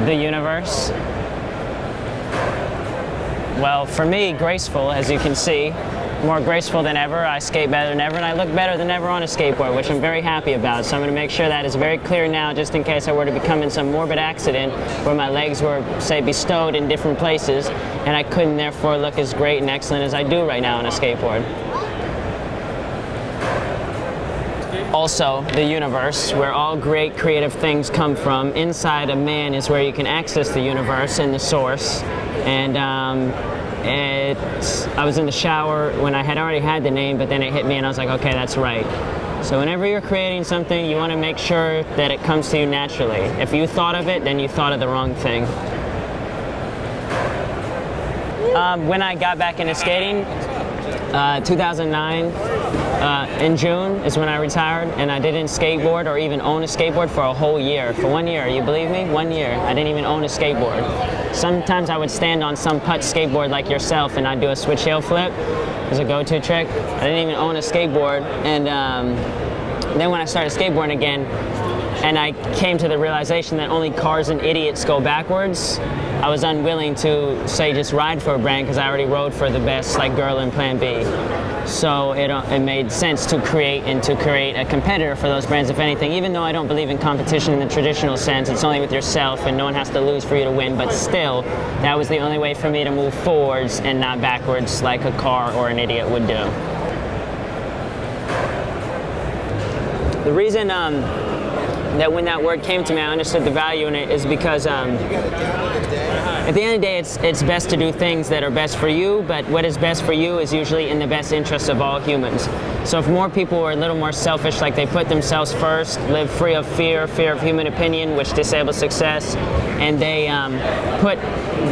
The universe. Well, for me, graceful, as you can see. More graceful than ever, I skate better than ever, and I look better than ever on a skateboard, which I'm very happy about. So I'm going to make sure that is very clear now, just in case I were to become in some morbid accident where my legs were, say, bestowed in different places, and I couldn't therefore look as great and excellent as I do right now on a skateboard. Also, the universe, where all great creative things come from. Inside a man is where you can access the universe and the source. And I was in the shower when I had already had the name, but then it hit me and I was like, okay, that's right. So whenever you're creating something, you want to make sure that it comes to you naturally. If you thought of it, then you thought of the wrong thing. When I got back into skating, 2009, in June is when I retired, and I didn't skateboard or even own a skateboard for a whole year. For 1 year, you believe me? 1 year. I didn't even own a skateboard. Sometimes I would stand on some putt skateboard like yourself and I'd do a switch heel flip as a go-to trick. I didn't even own a skateboard, and then when I started skateboarding again, and I came to the realization that only cars and idiots go backwards, I was unwilling to, say, just ride for a brand because I already rode for the best, like Girl and Plan B. So it made sense to create a competitor for those brands, if anything. Even though I don't believe in competition in the traditional sense, it's only with yourself and no one has to lose for you to win, but still, that was the only way for me to move forwards and not backwards like a car or an idiot would do. The reason that when that word came to me, I understood the value in it is because at the end of the day, it's best to do things that are best for you, but what is best for you is usually in the best interest of all humans. So if more people were a little more selfish, like they put themselves first, live free of fear of human opinion, which disables success, and they put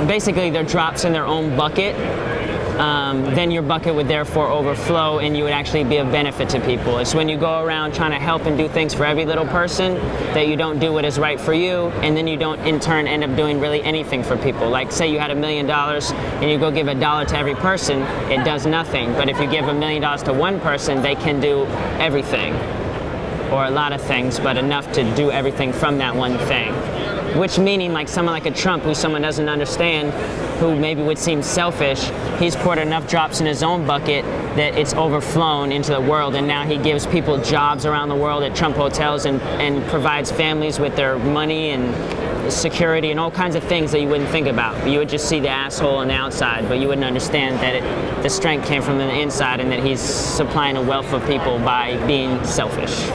basically their drops in their own bucket, then your bucket would therefore overflow and you would actually be of benefit to people. It's when you go around trying to help and do things for every little person that you don't do what is right for you, and then you don't in turn end up doing really anything for people. Like say you had $1 million and you go give $1 to every person, it does nothing. But if you give $1 million to one person, they can do everything, or a lot of things, but enough to do everything from that one thing. Which meaning like someone like a Trump, who someone doesn't understand, who maybe would seem selfish, he's poured enough drops in his own bucket that it's overflown into the world, and now he gives people jobs around the world at Trump hotels and provides families with their money and security and all kinds of things that you wouldn't think about. You would just see the asshole on the outside, but you wouldn't understand that the strength came from the inside and that he's supplying a wealth of people by being selfish.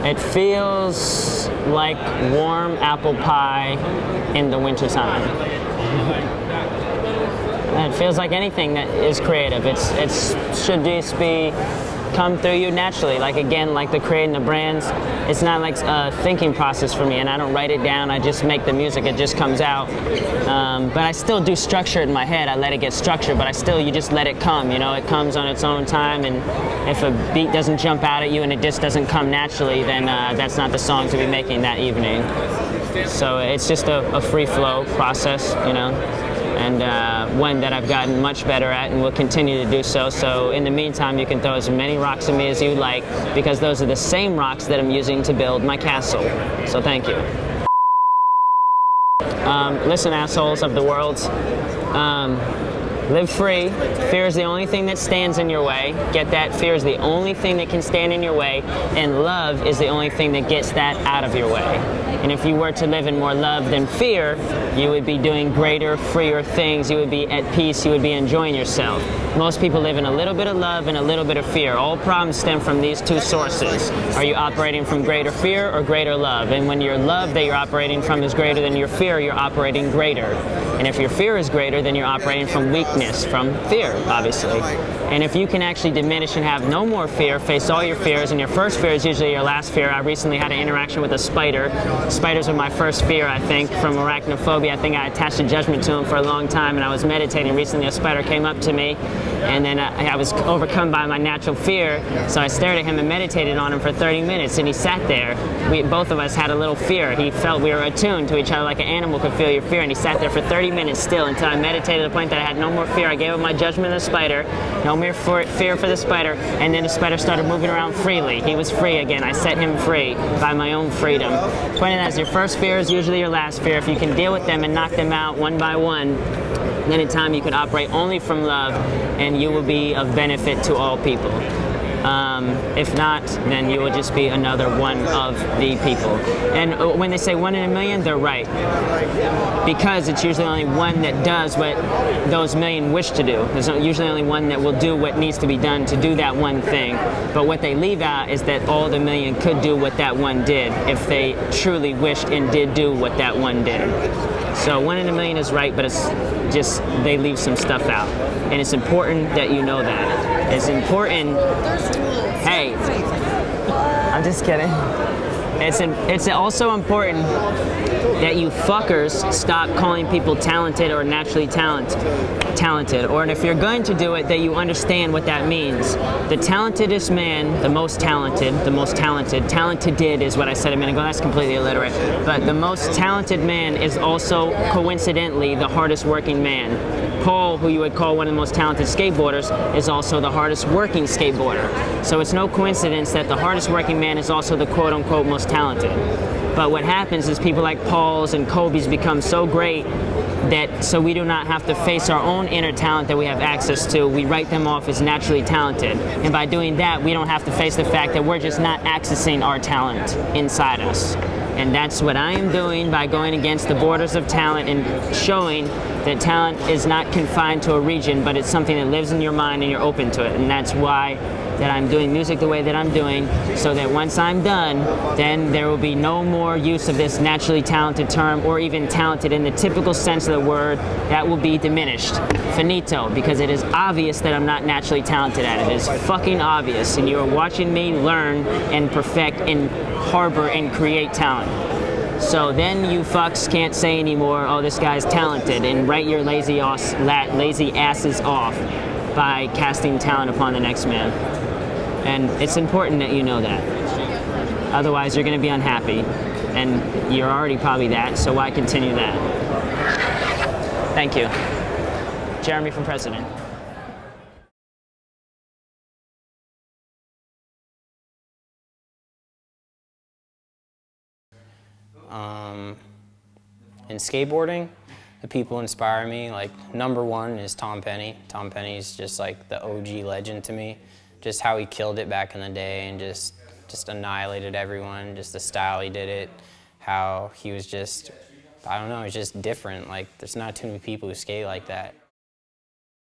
It feels like warm apple pie in the wintertime. It feels like anything that is creative. It should just come through you naturally. Like again, like the creating the brands, it's not like a thinking process for me, and I don't write it down, I just make the music, it just comes out. But I still do structure it in my head, I let it get structured, but you just let it come, you know, it comes on its own time, and if a beat doesn't jump out at you and it just doesn't come naturally, then that's not the song to be making that evening. So it's just a free flow process, you know, and one that I've gotten much better at and will continue to do so. So in the meantime, you can throw as many rocks at me as you like, because those are the same rocks that I'm using to build my castle. So thank you. Listen, assholes of the world. Live free. Fear is the only thing that stands in your way. Get that? Fear is the only thing that can stand in your way, and love is the only thing that gets that out of your way. And if you were to live in more love than fear, you would be doing greater, freer things. You would be at peace. You would be enjoying yourself. Most people live in a little bit of love and a little bit of fear. All problems stem from these two sources. Are you operating from greater fear or greater love? And when your love that you're operating from is greater than your fear, you're operating greater. And if your fear is greater, then you're operating from weakness, from fear, obviously. And if you can actually diminish and have no more fear, face all your fears, and your first fear is usually your last fear. I recently had an interaction with a spider. Spiders were my first fear, I think, from arachnophobia. I think I attached a judgment to them for a long time, and I was meditating. Recently, a spider came up to me, and then I was overcome by my natural fear, so I stared at him and meditated on him for 30 minutes, and he sat there. Both of us had a little fear. He felt we were attuned to each other like an animal could feel your fear, and he sat there for 30 30 minutes still until I meditated to the point that I had no more fear. I gave up my judgment of the spider, no more fear for the spider, and then the spider started moving around freely. He was free again. I set him free by my own freedom. Point is, your first fear is usually your last fear. If you can deal with them and knock them out one by one, then in time you can operate only from love, and you will be of benefit to all people. If not, then you will just be another one of the people. And when they say 1 in a million, they're right. Because it's usually only one that does what those million wish to do. There's usually only one that will do what needs to be done to do that one thing. But what they leave out is that all the million could do what that one did if they truly wished and did do what that one did. So 1 in a million is right, but it's just they leave some stuff out. And it's important that you know that. It's important. Hey, I'm just kidding. It's also important that you fuckers stop calling people talented or naturally talented, or if you're going to do it, that you understand what that means. The talentedest man, the most talented, talented is what I said a minute ago, that's completely illiterate, but the most talented man is also coincidentally the hardest working man. Paul, who you would call one of the most talented skateboarders, is also the hardest working skateboarder. So it's no coincidence that the hardest working man is also the quote-unquote most talented. But what happens is people like Paul's and Kobe's become so great that so we do not have to face our own inner talent that we have access to. We write them off as naturally talented. And by doing that, we don't have to face the fact that we're just not accessing our talent inside us. And that's what I am doing by going against the borders of talent and showing that talent is not confined to a region, but it's something that lives in your mind and you're open to it. And that's why that I'm doing music the way that I'm doing, so that once I'm done, then there will be no more use of this naturally talented term, or even talented in the typical sense of the word. That will be diminished. Finito, because it is obvious that I'm not naturally talented at it. It is fucking obvious, and you are watching me learn and perfect and harbor and create talent. So then you fucks can't say anymore, oh, this guy's talented, and write your lazy asses off by casting talent upon the next man. And it's important that you know that. Otherwise, you're going to be unhappy, and you're already probably that, so why continue that? Thank you. Jereme from President. In skateboarding, the people inspire me. Like, number one is Tom Penny. Tom Penny's just like the OG legend to me. Just how he killed it back in the day and just annihilated everyone. Just the style he did it, how he was just, I don't know, it's just different. Like, there's not too many people who skate like that.